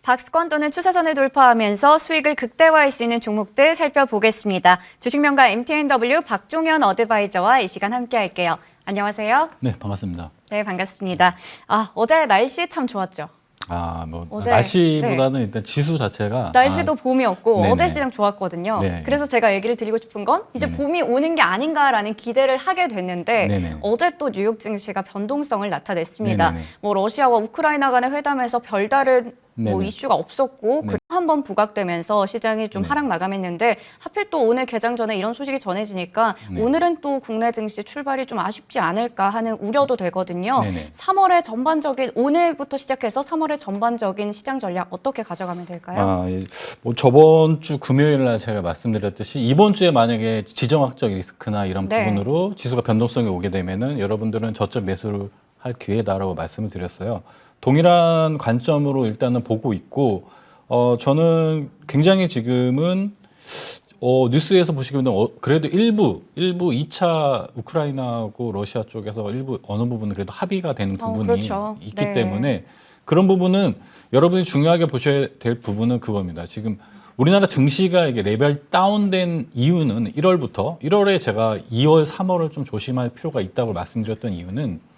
박스권 또는 추세선을 돌파하면서 수익을 극대화할 수 있는 종목들 살펴보겠습니다. 주식명가 MTNW 박종현 어드바이저와 이 시간 함께 할게요. 안녕하세요. 네, 반갑습니다. 네, 반갑습니다. 어제 날씨 참 좋았죠? 어제, 날씨보다는 네. 일단 지수 자체가 날씨도 봄이었고 네네. 어제 시장 좋았거든요. 네. 그래서 제가 얘기를 드리고 싶은 건 이제 네네. 봄이 오는 게 아닌가라는 기대를 하게 됐는데 네네. 어제 또 뉴욕 증시가 변동성을 나타냈습니다. 네네네. 러시아와 우크라이나 간의 회담에서 별다른 네네. 이슈가 없었고 네. 한번 부각되면서 시장이 좀 네. 하락 마감했는데 하필 또 오늘 개장 전에 이런 소식이 전해지니까 네. 오늘은 또 국내 증시 출발이 좀 아쉽지 않을까 하는 우려도 되거든요. 네네. 3월의 전반적인 오늘부터 시작해서 3월의 전반적인 시장 전략 어떻게 가져가면 될까요? 저번 주 금요일 날 제가 말씀드렸듯이 이번 주에 만약에 지정학적 리스크나 이런 네. 부분으로 지수가 변동성이 오게 되면은 여러분들은 저점 매수를 할 기회다라고 말씀을 드렸어요. 동일한 관점으로 일단은 보고 있고, 저는 굉장히 지금은 뉴스에서 보시게 되면 그래도 일부 2차 우크라이나하고 러시아 쪽에서 일부 어느 부분은 그래도 합의가 되는 부분이 그렇죠. 있기 네. 때문에 그런 부분은 여러분이 중요하게 보셔야 될 부분은 그겁니다. 지금 우리나라 증시가 이게 레벨 다운된 이유는 1월에 제가 2월, 3월을 좀 조심할 필요가 있다고 말씀드렸던 이유는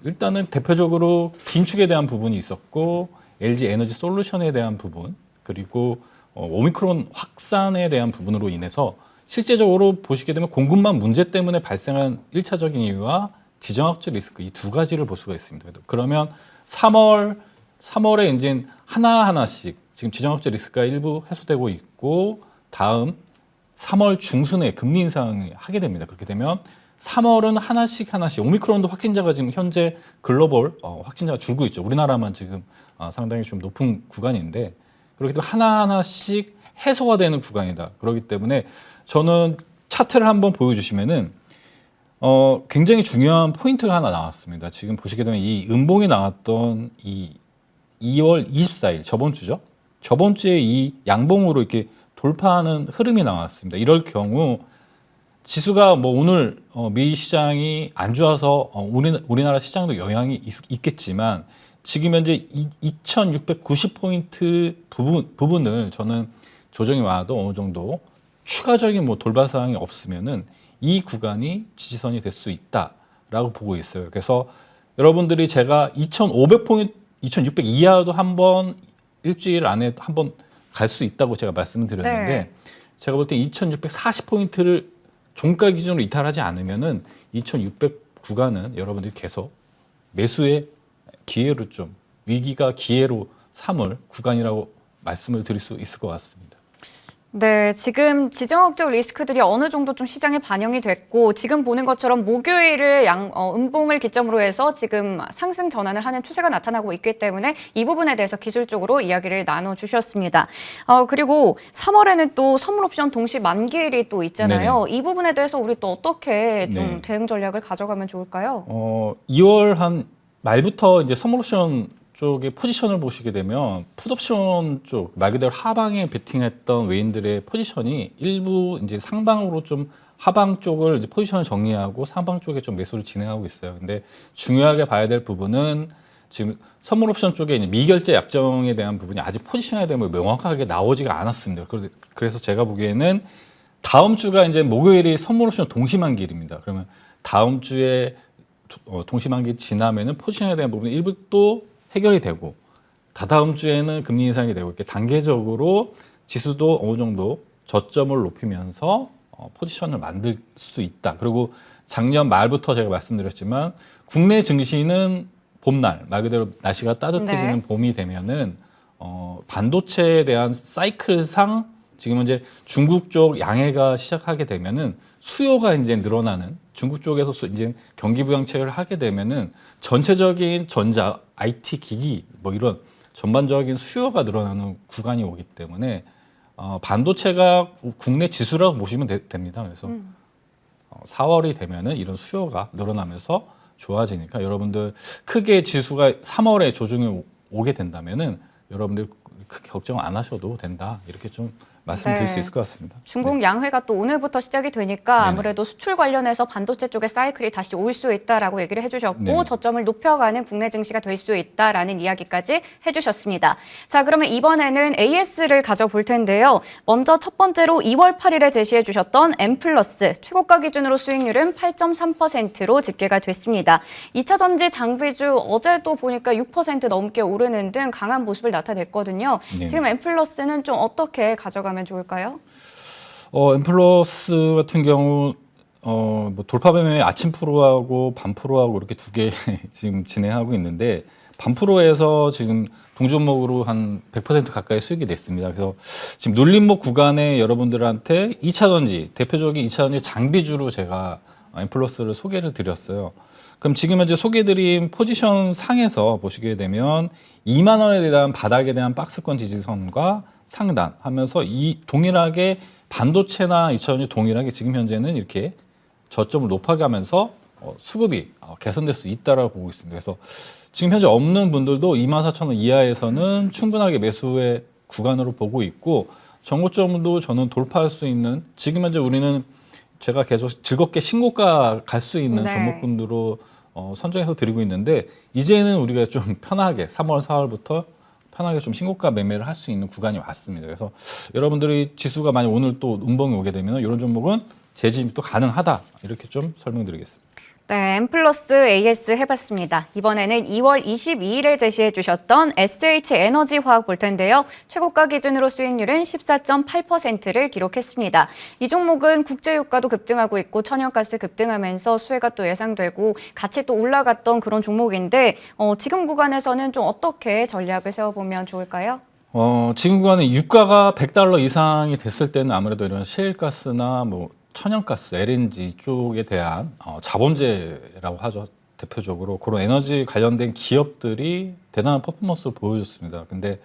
일단은 대표적으로 긴축에 대한 부분이 있었고 LG 에너지 솔루션에 대한 부분 그리고 오미크론 확산에 대한 부분으로 인해서 실제적으로 보시게 되면 공급망 문제 때문에 발생한 1차적인 이유와 지정학적 리스크 이 두 가지를 볼 수가 있습니다. 그러면 3월에 이제 하나하나씩 지금 지정학적 리스크가 일부 해소되고 있고 다음 3월 중순에 금리 인상을 하게 됩니다. 그렇게 되면 3월은 하나씩 오미크론도 확진자가 지금 현재 글로벌 확진자가 줄고 있죠. 우리나라만 지금 상당히 좀 높은 구간인데 그렇기 때문에 하나하나씩 해소가 되는 구간이다. 그렇기 때문에 저는 차트를 한번 보여주시면은 굉장히 중요한 포인트가 하나 나왔습니다. 지금 보시게 되면 이 음봉이 나왔던 이 2월 24일 저번 주죠. 저번 주에 이 양봉으로 이렇게 돌파하는 흐름이 나왔습니다. 이럴 경우 지수가 오늘 미 시장이 안 좋아서 우리나라 시장도 영향이 있겠지만 지금 현재 2,690포인트 부분을 저는 조정이 와도 어느 정도 추가적인 돌발 사항이 없으면은 이 구간이 지지선이 될 수 있다라고 보고 있어요. 그래서 여러분들이 제가 2,500포인트, 2,600 이하도 한번 일주일 안에 한번 갈 수 있다고 제가 말씀을 드렸는데 네. 제가 볼 때 2,640포인트를 종가 기준으로 이탈하지 않으면은 2,600 구간은 여러분들이 계속 매수의 기회로 좀 위기가 기회로 삼을 구간이라고 말씀을 드릴 수 있을 것 같습니다. 네, 지금 지정학적 리스크들이 어느 정도 좀 시장에 반영이 됐고 지금 보는 것처럼 목요일을 음봉을 기점으로 해서 지금 상승 전환을 하는 추세가 나타나고 있기 때문에 이 부분에 대해서 기술적으로 이야기를 나눠주셨습니다. 그리고 3월에는 또 선물 옵션 동시 만기일이 또 있잖아요. 네네. 이 부분에 대해서 우리 또 어떻게 좀 네. 대응 전략을 가져가면 좋을까요? 2월 한 말부터 이제 선물 옵션 쪽의 포지션을 보시게 되면 풋옵션 쪽 말 그대로 하방에 베팅했던 외인들의 포지션이 일부 이제 상방으로 좀 하방 쪽을 이제 포지션을 정리하고 상방 쪽에 좀 매수를 진행하고 있어요. 근데 중요하게 봐야 될 부분은 지금 선물 옵션 쪽에 이제 미결제 약정에 대한 부분이 아직 포지션에 대한 명확하게 나오지가 않았습니다. 그래서 제가 보기에는 다음 주가 이제 목요일이 선물 옵션 동시만기일입니다. 그러면 다음 주에 동시만기 지나면은 포지션에 대한 부분이 일부 또 해결이 되고 다다음 주에는 금리 인상이 되고 이렇게 단계적으로 지수도 어느 정도 저점을 높이면서 포지션을 만들 수 있다. 그리고 작년 말부터 제가 말씀드렸지만 국내 증시는 봄날 말 그대로 날씨가 따뜻해지는 네. 봄이 되면은 반도체에 대한 사이클상 지금 현재 중국 쪽 양해가 시작하게 되면은 수요가 이제 늘어나는 중국 쪽에서 이제 경기 부양책을 하게 되면은 전체적인 전자, IT 기기 이런 전반적인 수요가 늘어나는 구간이 오기 때문에 반도체가 국내 지수라고 보시면 됩니다. 그래서 4월이 되면은 이런 수요가 늘어나면서 좋아지니까 여러분들 크게 지수가 3월에 조정이 오게 된다면은 여러분들 크게 걱정 안 하셔도 된다. 이렇게 좀 말씀드릴 네. 수 있을 것 같습니다. 중국 양회가 또 오늘부터 시작이 되니까 네네. 아무래도 수출 관련해서 반도체 쪽에 사이클이 다시 올 수 있다라고 얘기를 해주셨고 네네. 저점을 높여가는 국내 증시가 될 수 있다라는 이야기까지 해주셨습니다. 자, 그러면 이번에는 AS를 가져볼 텐데요. 먼저 첫 번째로 2월 8일에 제시해 주셨던 M 플러스 최고가 기준으로 수익률은 8.3%로 집계가 됐습니다. 2차 전지 장비주 어제도 보니까 6% 넘게 오르는 등 강한 모습을 나타냈거든요. 네네. 지금 M 플러스는 좀 어떻게 가져가면 좋을까요? 엠플러스 같은 경우 뭐 돌파 매매 아침 프로하고 밤 프로하고 이렇게 두 개 지금 진행하고 있는데 밤 프로에서 지금 동종목으로 한 100% 가까이 수익이 냈습니다. 그래서 지금 눌림목 구간에 여러분들한테 2차 전지 대표적인 2차 전지 장비주로 제가 엠플러스를 소개를 드렸어요. 그럼 지금 현재 소개드린 포지션 상에서 보시게 되면 2만 원에 대한 바닥에 대한 박스권 지지선과 상단 하면서 이 동일하게 반도체나 2차 전지 동일하게 지금 현재는 이렇게 저점을 높아가면서 수급이 개선될 수 있다라고 보고 있습니다. 그래서 지금 현재 없는 분들도 24,000원 이하에서는 충분하게 매수의 구간으로 보고 있고 정고점도 저는 돌파할 수 있는 지금 현재 우리는 제가 계속 즐겁게 신고가 갈 수 있는 네. 종목군으로 선정해서 드리고 있는데 이제는 우리가 좀 편하게 3월, 4월부터 편하게 좀 신고가 매매를 할 수 있는 구간이 왔습니다. 그래서 여러분들이 지수가 만약 오늘 또 음봉이 오게 되면 이런 종목은 재진입도 가능하다 이렇게 좀 설명드리겠습니다. 네, M 플러스 AS 해봤습니다. 이번에는 2월 22일에 제시해 주셨던 SH 에너지 화학 볼 텐데요. 최고가 기준으로 수익률은 14.8%를 기록했습니다. 이 종목은 국제유가도 급등하고 있고 천연가스 급등하면서 수혜가 또 예상되고 같이 또 올라갔던 그런 종목인데 지금 구간에서는 좀 어떻게 전략을 세워보면 좋을까요? 지금 구간에 유가가 $100 이상이 됐을 때는 아무래도 이런 셰일가스나 뭐 천연가스, LNG 쪽에 대한 자본재라고 하죠. 대표적으로 그런 에너지 관련된 기업들이 대단한 퍼포먼스를 보여줬습니다. 근데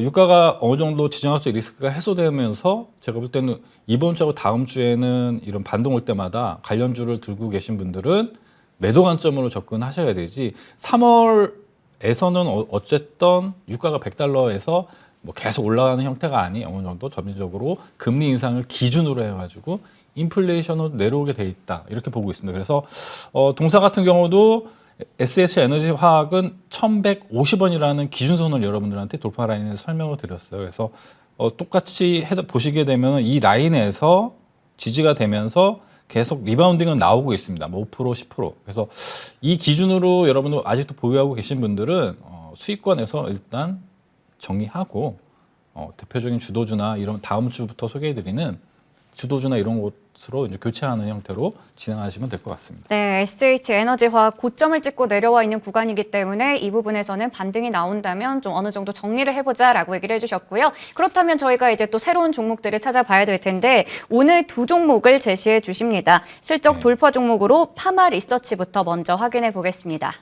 유가가 어느 정도 지정학적 리스크가 해소되면서 제가 볼 때는 이번 주하고 다음 주에는 이런 반등 올 때마다 관련주를 들고 계신 분들은 매도 관점으로 접근하셔야 되지 3월에서는 어쨌든 유가가 $100에서 뭐 계속 올라가는 형태가 아닌 어느 정도 점진적으로 금리 인상을 기준으로 해가지고 인플레이션으로 내려오게 돼 있다 이렇게 보고 있습니다. 그래서 동사 같은 경우도 SH 에너지 화학은 1,150원이라는 기준선을 여러분들한테 돌파 라인을 설명을 드렸어요. 그래서 똑같이 보시게 되면 이 라인에서 지지가 되면서 계속 리바운딩은 나오고 있습니다. 뭐 5%, 10%. 그래서 이 기준으로 여러분들 아직도 보유하고 계신 분들은 수익권에서 일단 정리하고 대표적인 주도주나 이런 다음 주부터 소개해드리는 주도주나 이런 곳으로 이제 교체하는 형태로 진행하시면 될 것 같습니다. 네, SH 에너지화학 고점을 찍고 내려와 있는 구간이기 때문에 이 부분에서는 반등이 나온다면 좀 어느 정도 정리를 해보자라고 얘기를 해주셨고요. 그렇다면 저희가 이제 또 새로운 종목들을 찾아봐야 될 텐데 오늘 두 종목을 제시해 주십니다. 실적 네. 돌파 종목으로 파마 리서치부터 먼저 확인해 보겠습니다.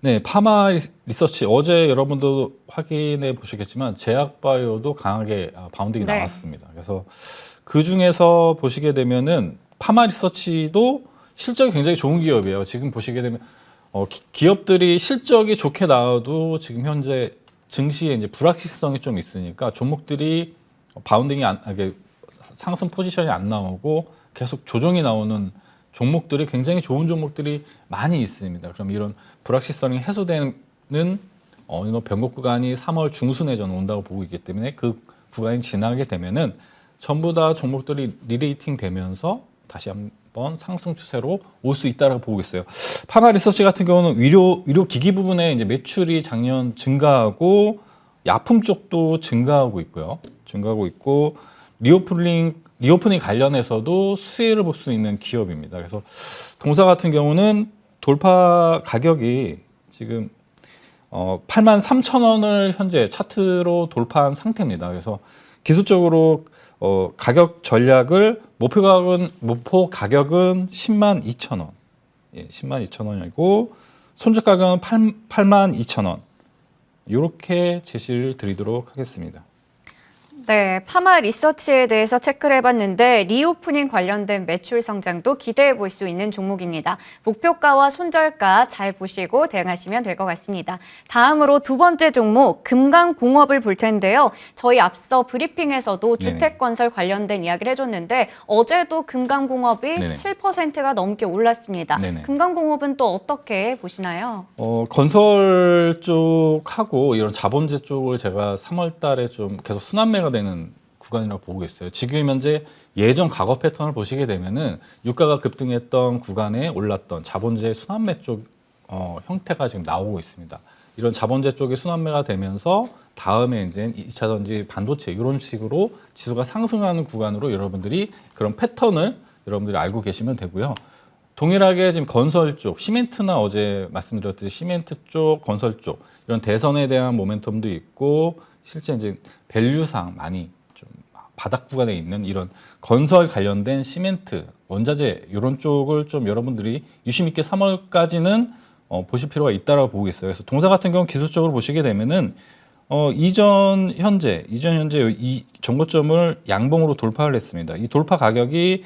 네, 파마 리서치 어제 여러분도 확인해 보시겠지만 제약바이오도 강하게 바운딩이 네. 나왔습니다. 그래서 그 중에서 보시게 되면은 파마 리서치도 실적이 굉장히 좋은 기업이에요. 지금 보시게 되면 기업들이 실적이 좋게 나와도 지금 현재 증시에 이제 불확실성이 좀 있으니까 종목들이 바운딩이 이게 상승 포지션이 안 나오고 계속 조정이 나오는 종목들이 굉장히 좋은 종목들이 많이 있습니다. 그럼 이런 불확실성이 해소되는 어느 정도 변곡 구간이 3월 중순에 저는 온다고 보고 있기 때문에 그 구간이 지나게 되면은 전부 다 종목들이 리레이팅 되면서 다시 한번 상승 추세로 올 수 있다고 보고 있어요. 파마 리서치 같은 경우는 의료 기기 부분에 이제 매출이 작년 증가하고 약품 쪽도 증가하고 있고요. 증가하고 있고 리오프닝 관련해서도 수혜를 볼 수 있는 기업입니다. 그래서 동사 같은 경우는 돌파 가격이 지금 83,000원을 현재 차트로 돌파한 상태입니다. 그래서 기술적으로 가격 전략을 목표 가격은 102,000원. 예, 102,000원이고 손절 가격은 82,000원. 이렇게 제시를 드리도록 하겠습니다. 네, 파마 리서치에 대해서 체크를 해봤는데 리오프닝 관련된 매출 성장도 기대해 볼 수 있는 종목입니다. 목표가와 손절가 잘 보시고 대응하시면 될 것 같습니다. 다음으로 두 번째 종목 금강공업을 볼 텐데요. 저희 앞서 브리핑에서도 네네. 주택건설 관련된 이야기를 해줬는데 어제도 금강공업이 네네. 7%가 넘게 올랐습니다. 네네. 금강공업은 또 어떻게 보시나요? 건설 쪽하고 이런 자본재 쪽을 제가 3월 달에 좀 계속 순환매가 되는 구간이라고 보고 있어요. 지금 현재 예전 과거 패턴을 보시게 되면은 유가가 급등했던 구간에 올랐던 자본재 순환매 쪽 형태가 지금 나오고 있습니다. 이런 자본재 쪽이 순환매가 되면서 다음에 이제 2차 전지 반도체 이런 식으로 지수가 상승하는 구간으로 여러분들이 그런 패턴을 여러분들이 알고 계시면 되고요. 동일하게 지금 건설 쪽, 시멘트나 어제 말씀드렸듯이 시멘트 쪽, 건설 쪽 이런 대선에 대한 모멘텀도 있고 실제 이제 밸류상 많이 좀 바닥 구간에 있는 이런 건설 관련된 시멘트, 원자재 이런 쪽을 좀 여러분들이 유심 있게 3월까지는 보실 필요가 있다라고 보고 있어요. 그래서 동사 같은 경우 기술적으로 보시게 되면은 이전 현재 이 정고점을 양봉으로 돌파를 했습니다. 이 돌파 가격이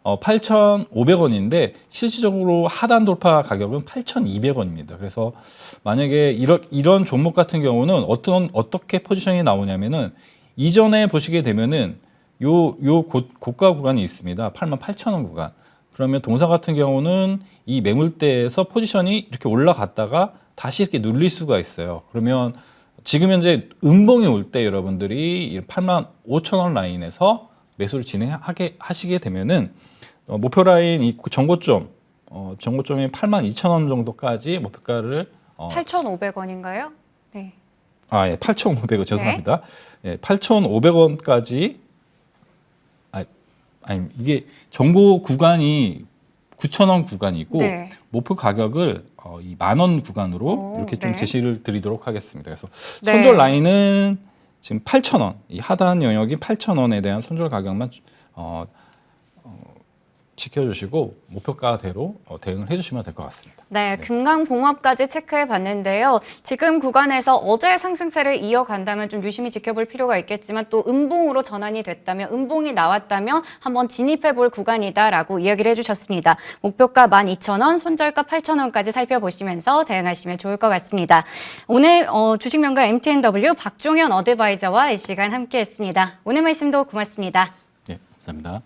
8,500원인데 실질적으로 하단 돌파 가격은 8,200원입니다. 그래서 만약에 이런 종목 같은 경우는 어떻게 포지션이 나오냐면은 이전에 보시게 되면은 요 고가 구간이 있습니다. 88,000원 구간. 그러면 동사 같은 경우는 이 매물대에서 포지션이 이렇게 올라갔다가 다시 이렇게 눌릴 수가 있어요. 그러면 지금 현재 음봉이 올 때 여러분들이 이 85,000원 라인에서 매수를 하시게 되면은 목표 라인 이 정고점이 82,000원 정도까지 목표가를 8,500원인가요? 네. 예, 8,500원 죄송합니다. 예, 8,500원까지 아니 이게 정고 구간이 9,000원 구간이고 네. 목표 가격을 이 10,000원 구간으로 이렇게 좀 네. 제시를 드리도록 하겠습니다. 그래서 네. 손절 라인은 지금 8,000원, 이 하단 영역이 8,000원에 대한 손절 가격만 지켜주시고 목표가대로 대응을 해주시면 될 것 같습니다. 네, 금강봉업까지 체크해 봤는데요. 지금 구간에서 어제 상승세를 이어간다면 좀 유심히 지켜볼 필요가 있겠지만 또 음봉으로 전환이 됐다면, 음봉이 나왔다면 한번 진입해 볼 구간이다라고 이야기를 해주셨습니다. 목표가 12,000원, 손절가 8,000원까지 살펴보시면서 대응하시면 좋을 것 같습니다. 오늘 주식명가 MTNW 박종현 어드바이저와 이 시간 함께했습니다. 오늘 말씀도 고맙습니다. 네, 감사합니다.